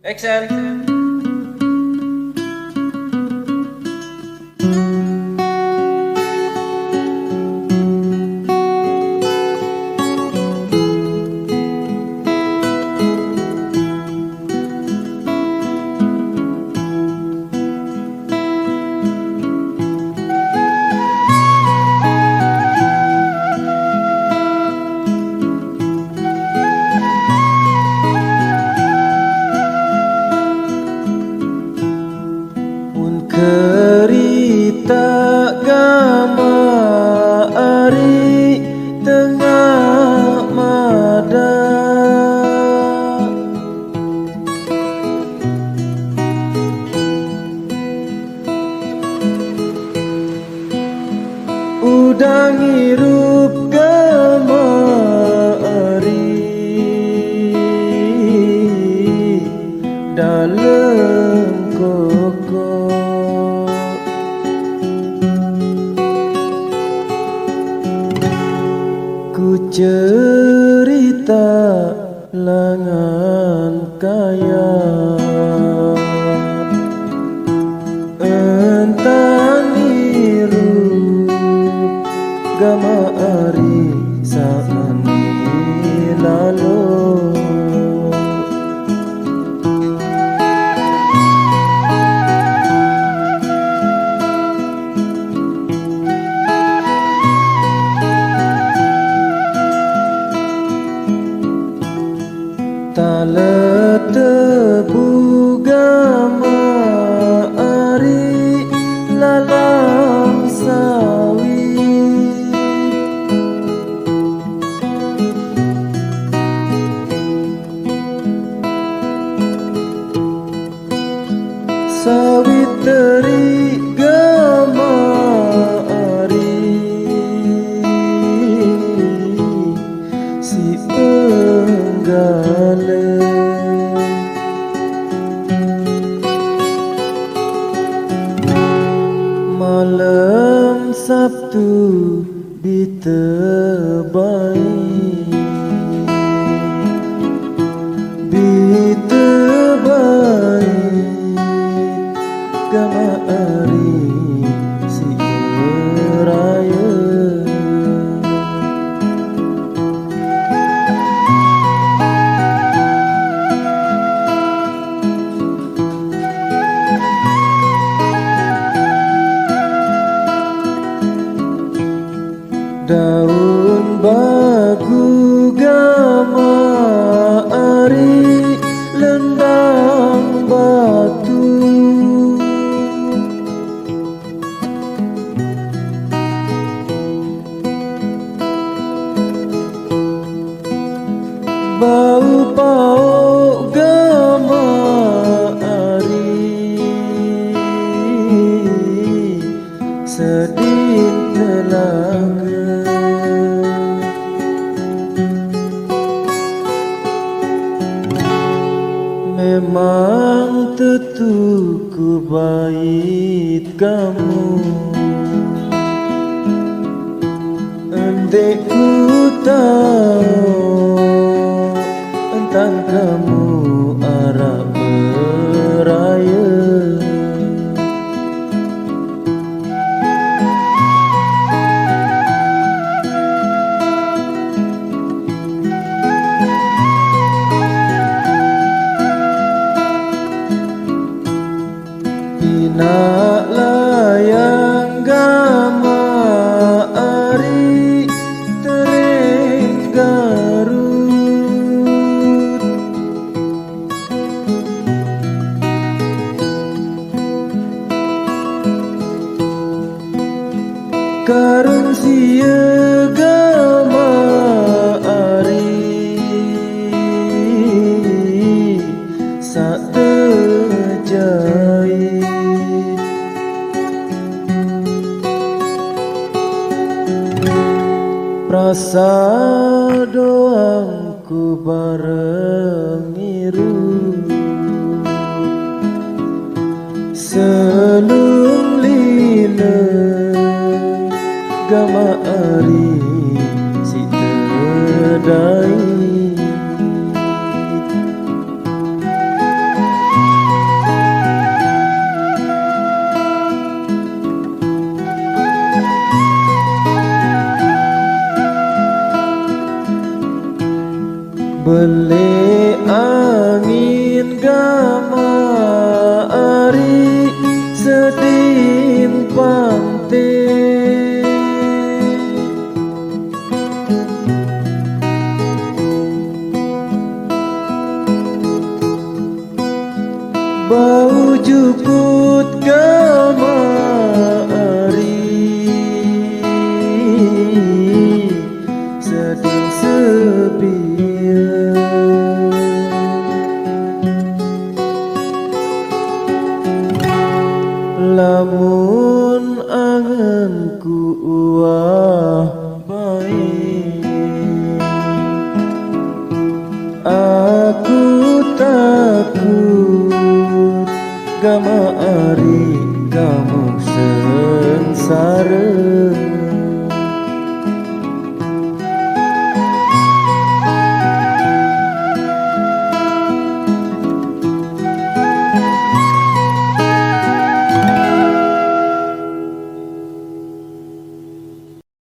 Action. Kerita gama ari tengah mada udang hirup gama ari dalam koko ku cerita langan kaya entan hirup gama ari samani lalu tala tebu gama ari lalang sawi sawit teri gama ari si penggala malam Sabtu ditebai gama ari si raya daun bagu gama ari lendang batu bau pau gama ari sedih telaga memang tentu ku bait kamu andai ku tahu tentang kamu arah beraya Ina layang gama ari tereng garut karun sia gama ari sak terjai rasa doangku bareng iru selung lila gama ari si terdai bau juput kemari sedih sepian lamun anganku uah baik aku takut gama ari kamu sengsara